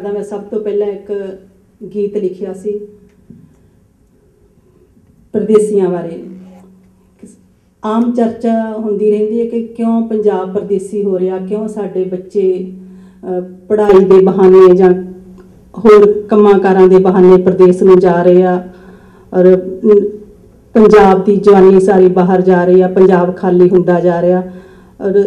ਦਾ ਮੈਂ ਸਭ ਤੋਂ ਪਹਿਲਾਂ ਇੱਕ ਗੀਤ ਲਿਖਿਆ ਸੀ परदेसियां बारे। आम चर्चा होंदी रहिंदी है कि क्यों पंजाब परदेसी हो रहा, क्यों साडे बच्चे पढ़ाई के बहाने जां होर कम्मां कारां दे बहाने प्रदेश नूं जा रहे आ और पंजाब की जवानी सारी बाहर जा रही है, पंजाब खाली हुंदा जा रहा। और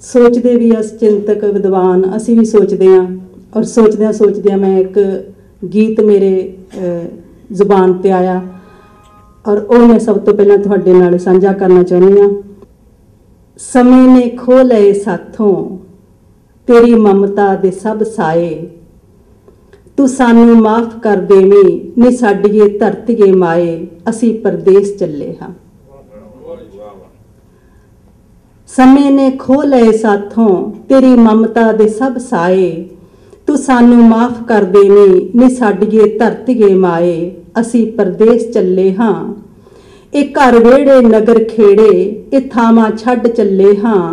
सोचते भी अस चिंतक विद्वान असी भी सोचते हैं और सोचद्या मैं एक गीत मेरे जुबान ते आया और वो मैं सब तो पहला तुहाडे नाल साझा करना चाहनी हाँ। समय ने खो लए साथों तेरी ममता दे सब साए, तू सानू माफ कर देवी नी साडीए धरतीए माए, असी परदेस चले हाँ। समय ने खो लए साथों तेरी ममता दे सब साए, तू सानू माफ कर देवी नी साडीए धरतीए माए, असी परदेस चले हाँ। ए घर वेड़े नगर खेड़े ए थावां छड्ड चले हाँ,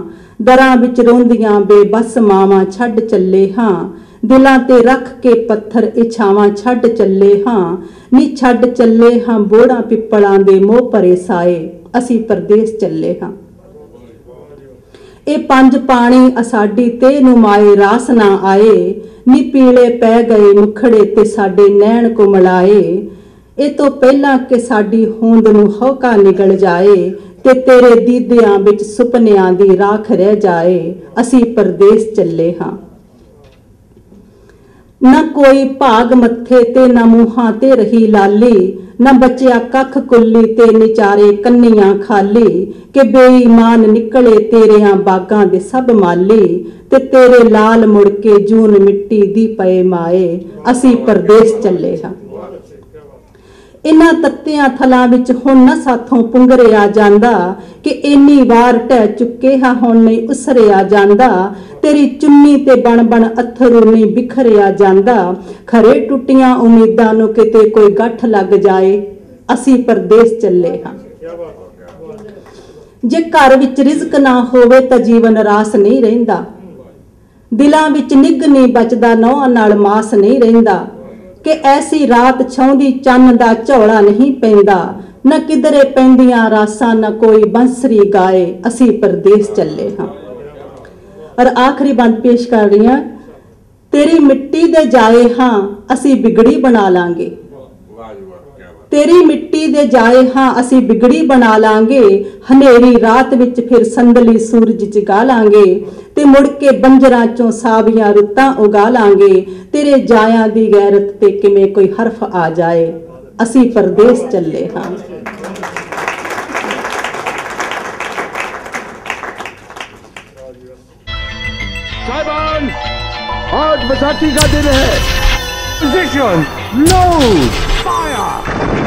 दरां विच रोंदियां बेबस मावां छड्ड चले हाँ, दिलां ते रख के पत्थर ए छावां छड्ड चले हाँ, नी छड्ड चले हाँ बोड़ां पिपलां दे मोह भरे साए, असी परदेस चले हाँ। ए पंज पानी असाडी ते नुमाए रास ना आए, नी पीले पै गए मुखड़े ते साडे नैण को मिलाए, ए तो पहला कि साडी होंद नूं हौका निगल जाए, ते तेरे दीदियां विच सुपनियां दी राख रह जाए, असी परदेस चले हाँ। न कोई भाग मत्थे ते न मूहां ते रही लाली, न बचिया कख कुल्ली ते निचारे कन्नियां खाली, के बेईमान निकले तेरियां बागां दे सब माली, ते तेरे लाल मुड़ के जून मिट्टी दी पए माए, असी परदेस चले हाँ। इन्हां तत्तियां थलां विच हुण न साथों पुंगरिया जांदा, कि इन्नी वार ढह चुके हाँ हुण नहीं उसरिया जांदा, तेरी चुन्नी ते बण बण अथरू नहीं बिखरिया जांदा, खरे टुटियां उम्मीदां नूं किते कोई गठ लग जाए, असी परदेस चले हाँ। जे घर विच रिज़क ना होवे तां जीवन रास नहीं रहिंदा, दिलां विच निग नहीं बचदा नौहां नाल मास नहीं रहिंदा, कि ऐसी रात छाउंदी चन्न दा झोला नहीं पैंदा, न किधरे पैंदियां रासां न कोई बंसरी गाए, असी परदेस चले हाँ। और आखिरी बंद पेश कर रही हां। तेरी मिट्टी दे जाए हाँ असी बिगड़ी बना लांगे, तेरी मिट्टी दे जाए हाँ असी बिगड़ी बना लांगे, हनेरी रात विच फिर संदली सूरज जगा लांगे, ते मुड़ के बंजरां चों सावियां रुत्तां उगा लांगे, तेरे जायां दी गैरत ते किवें कोई हरफ आ जाए, असी परदेस चले हाँ। साहिबान, आज बैसाखी का दिन है। Position, load, fire.